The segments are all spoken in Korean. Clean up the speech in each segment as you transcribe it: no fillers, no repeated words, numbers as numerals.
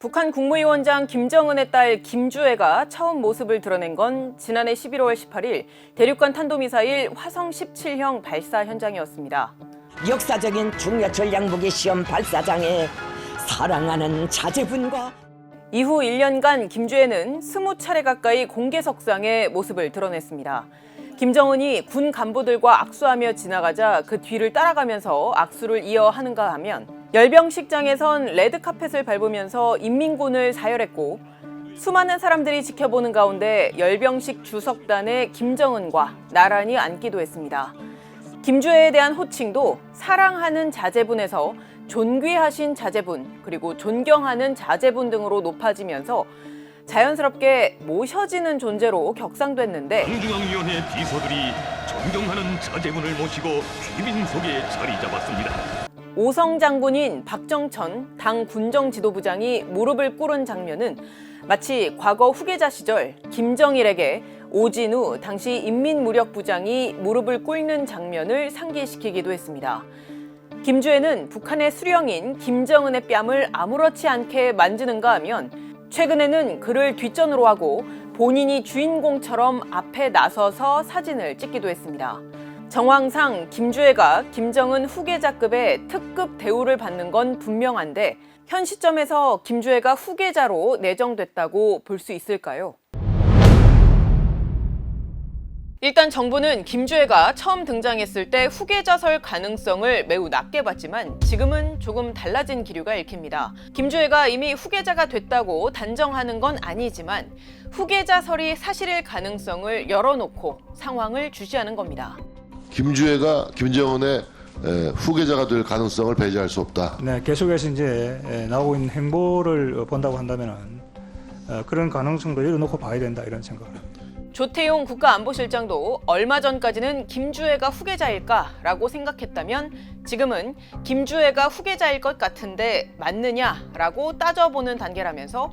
북한 국무위원장 김정은의 딸 김주애가 처음 모습을 드러낸 건 지난해 11월 18일 대륙간 탄도미사일 화성 17형 발사 현장이었습니다. 역사적인 중요 전략무기 시험 발사장에 사랑하는 자제분과 이후 1년간 김주애는 20차례 가까이 공개석상에 모습을 드러냈습니다. 김정은이 군 간부들과 악수하며 지나가자 그 뒤를 따라가면서 악수를 이어하는가 하면 열병식장에선 레드카펫을 밟으면서 인민군을 사열했고 수많은 사람들이 지켜보는 가운데 열병식 주석단에 김정은과 나란히 앉기도 했습니다. 김주애에 대한 호칭도 사랑하는 자제분에서 존귀하신 자제분 그리고 존경하는 자제분 등으로 높아지면서 자연스럽게 모셔지는 존재로 격상됐는데 정중앙위원회 비서들이 존경하는 자제분을 모시고 귀빈석에 자리 잡았습니다. 오성 장군인 박정천 당 군정지도부장이 무릎을 꿇은 장면은 마치 과거 후계자 시절 김정일에게 오진우 당시 인민무력부장이 무릎을 꿇는 장면을 상기시키기도 했습니다. 김주애는 북한의 수령인 김정은의 뺨을 아무렇지 않게 만지는가 하면 최근에는 그를 뒷전으로 하고 본인이 주인공처럼 앞에 나서서 사진을 찍기도 했습니다. 정황상 김주애가 김정은 후계자급의 특급 대우를 받는 건 분명한데 현 시점에서 김주애가 후계자로 내정됐다고 볼 수 있을까요? 일단 정부는 김주애가 처음 등장했을 때 후계자설 가능성을 매우 낮게 봤지만 지금은 조금 달라진 기류가 읽힙니다. 김주애가 이미 후계자가 됐다고 단정하는 건 아니지만 후계자설이 사실일 가능성을 열어놓고 상황을 주시하는 겁니다. 김주애가 김정은의 후계자가 될 가능성을 배제할 수 없다. 네, 계속해서 이제 나오고 있는 행보를 본다고 한다면은 그런 가능성도 열어놓고 봐야 된다 이런 생각을 합니다. 조태용 국가안보실장도 얼마 전까지는 김주애가 후계자일까라고 생각했다면 지금은 김주애가 후계자일 것 같은데 맞느냐라고 따져보는 단계라면서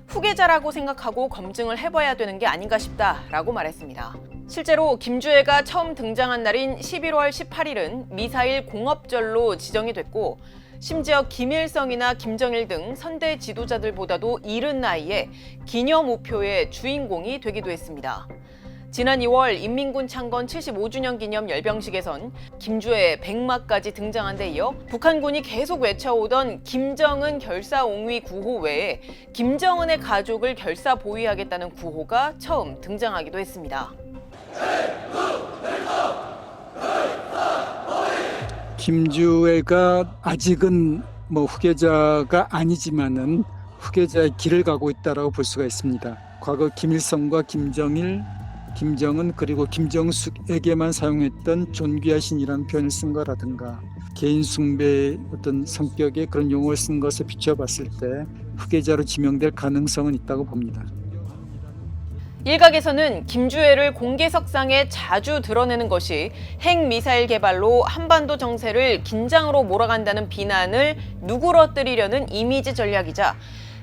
후계자라고 생각하고 검증을 해봐야 되는 게 아닌가 싶다라고 말했습니다. 실제로 김주애가 처음 등장한 날인 11월 18일은 미사일 공업절로 지정이 됐고 심지어 김일성이나 김정일 등 선대 지도자들보다도 이른 나이에 기념 우표의 주인공이 되기도 했습니다. 지난 2월 인민군 창건 75주년 기념 열병식에선 김주애 백마까지 등장한 데 이어 북한군이 계속 외쳐오던 김정은 결사옹위 구호 외에 김정은의 가족을 결사 보위하겠다는 구호가 처음 등장하기도 했습니다. 김주애가 아직은 후계자가 아니지만은 후계자의 길을 가고 있다라고 볼 수가 있습니다. 과거 김일성과 김정일, 김정은 그리고 김정숙에게만 사용했던 존귀하신이라는 표현을 쓴 거라든가 개인 숭배의 어떤 성격의 그런 용어를 쓴 것을 비춰봤을 때 후계자로 지명될 가능성은 있다고 봅니다. 일각에서는 김주애를 공개석상에 자주 드러내는 것이 핵미사일 개발로 한반도 정세를 긴장으로 몰아간다는 비난을 누그러뜨리려는 이미지 전략이자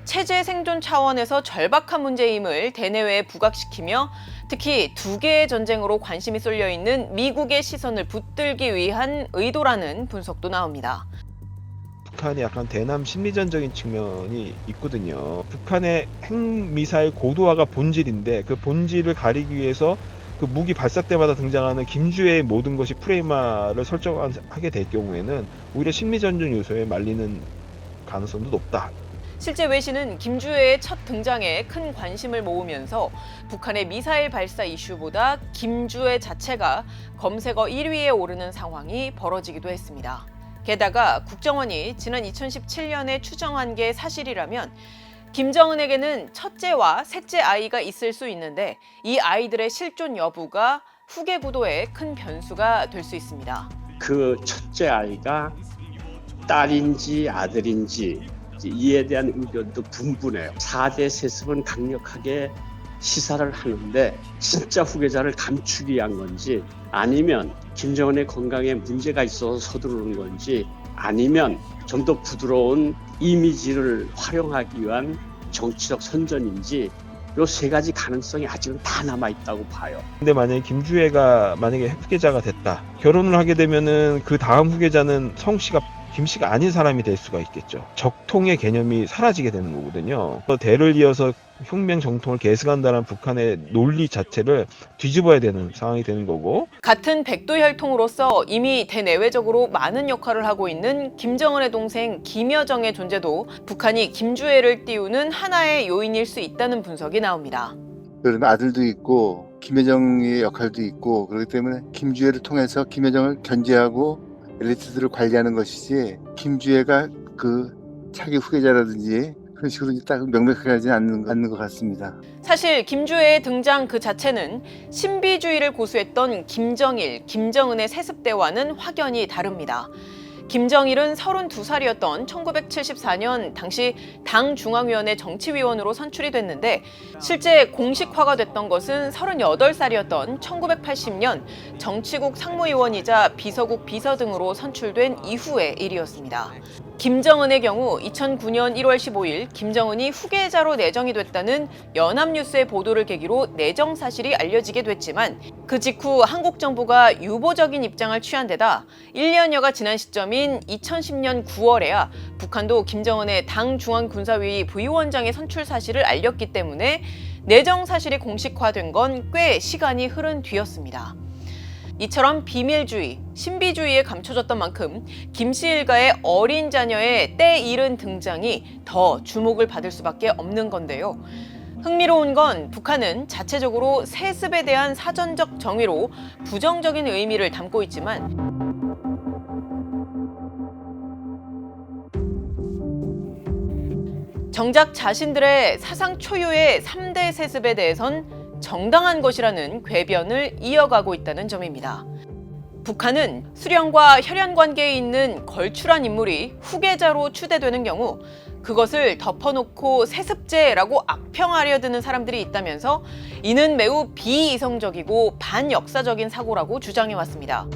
체제 생존 차원에서 절박한 문제임을 대내외에 부각시키며 특히 두 개의 전쟁으로 관심이 쏠려 있는 미국의 시선을 붙들기 위한 의도라는 분석도 나옵니다. 북한이 약간 대남 심리전적인 측면이 있거든요. 북한의 핵미사일 고도화가 본질인데 그 본질을 가리기 위해서 그 무기 발사 때마다 등장하는 김주애의 모든 것이 프레임화를 설정하게 될 경우에는 오히려 심리전적 요소에 말리는 가능성도 높다. 실제 외신은 김주애의 첫 등장에 큰 관심을 모으면서 북한의 미사일 발사 이슈보다 김주애 자체가 검색어 1위에 오르는 상황이 벌어지기도 했습니다. 게다가 국정원이 지난 2017년에 추정한 게 사실이라면 김정은에게는 첫째와 셋째 아이가 있을 수 있는데 이 아이들의 실존 여부가 후계 구도에 큰 변수가 될 수 있습니다. 그 첫째 아이가 딸인지 아들인지 이에 대한 의견도 분분해요. 4대 세습은 강력하게 시사를 하는데 진짜 후계자를 감추기 위한 건지 아니면 김정은의 건강에 문제가 있어서 서두르는 건지 아니면 좀 더 부드러운 이미지를 활용하기 위한 정치적 선전인지 이 세 가지 가능성이 아직은 다 남아있다고 봐요. 근데 만약에 김주애가 후계자가 됐다. 결혼을 하게 되면은 그 다음 후계자는 성씨가 김씨가 아닌 사람이 될 수가 있겠죠. 적통의 개념이 사라지게 되는 거거든요. 대를 이어서 혁명 정통을 계승한다는 북한의 논리 자체를 뒤집어야 되는 상황이 되는 거고, 같은 백두 혈통으로서 이미 대내외적으로 많은 역할을 하고 있는 김정은의 동생 김여정의 존재도 북한이 김주애를 띄우는 하나의 요인일 수 있다는 분석이 나옵니다. 그런 아들도 있고 김여정의 역할도 있고, 그렇기 때문에 김주애를 통해서 김여정을 견제하고 엘리트들을 관리하는 것이지, 김주애가 그 차기 후계자라든지 그런 식으로 딱 명백하게 하지는 않는 것 같습니다. 사실 김주애의 등장 그 자체는 신비주의를 고수했던 김정일, 김정은의 세습대와는 확연히 다릅니다. 김정일은 32살이었던 1974년 당시 당 중앙위원회 정치위원으로 선출이 됐는데 실제 공식화가 됐던 것은 38살이었던 1980년 정치국 상무위원이자 비서국 비서 등으로 선출된 이후의 일이었습니다. 김정은의 경우 2009년 1월 15일 김정은이 후계자로 내정이 됐다는 연합뉴스의 보도를 계기로 내정 사실이 알려지게 됐지만 그 직후 한국 정부가 유보적인 입장을 취한 데다 1년여가 지난 시점인 2010년 9월에야 북한도 김정은의 당 중앙군사회의 부위원장의 선출 사실을 알렸기 때문에 내정 사실이 공식화된 건 꽤 시간이 흐른 뒤였습니다. 이처럼 비밀주의, 신비주의에 감춰졌던 만큼 김씨 일가의 어린 자녀의 때 이른 등장이 더 주목을 받을 수밖에 없는 건데요. 흥미로운 건 북한은 자체적으로 세습에 대한 사전적 정의로 부정적인 의미를 담고 있지만 정작 자신들의 사상 초유의 3대 세습에 대해선 정당한 것이라는 궤변을 이어가고 있다는 점입니다. 북한은 수령과 혈연 관계에 있는 걸출한 인물이 후계자로 추대되는 경우 그것을 덮어놓고 세습제라고 악평하려 드는 사람들이 있다면서 이는 매우 비이성적이고 반역사적인 사고라고 주장해왔습니다.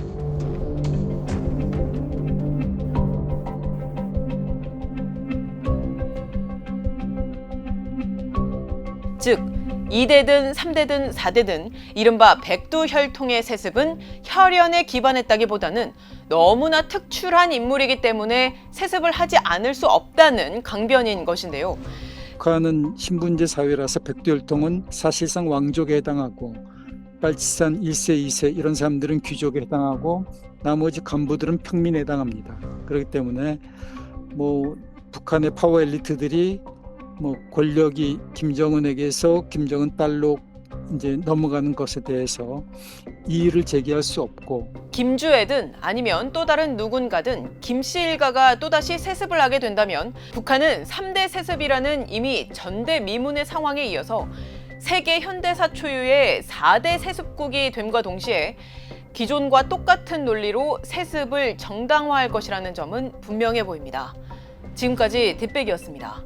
즉 2대든 3대든 4대든 이른바 백두혈통의 세습은 혈연에 기반했다기보다는 너무나 특출한 인물이기 때문에 세습을 하지 않을 수 없다는 강변인 것인데요. 북한은 신분제 사회라서 백두혈통은 사실상 왕족에 해당하고 빨치산 1세, 2세 이런 사람들은 귀족에 해당하고 나머지 간부들은 평민에 해당합니다. 그렇기 때문에 북한의 파워 엘리트들이 권력이 김정은에게서 김정은 딸로 이제 넘어가는 것에 대해서 이의를 제기할 수 없고, 김주애든 아니면 또 다른 누군가든 김씨 일가가 또다시 세습을 하게 된다면 북한은 3대 세습이라는 이미 전대미문의 상황에 이어서 세계 현대사 초유의 4대 세습국이 됨과 동시에 기존과 똑같은 논리로 세습을 정당화할 것이라는 점은 분명해 보입니다. 지금까지 뒷백이었습니다.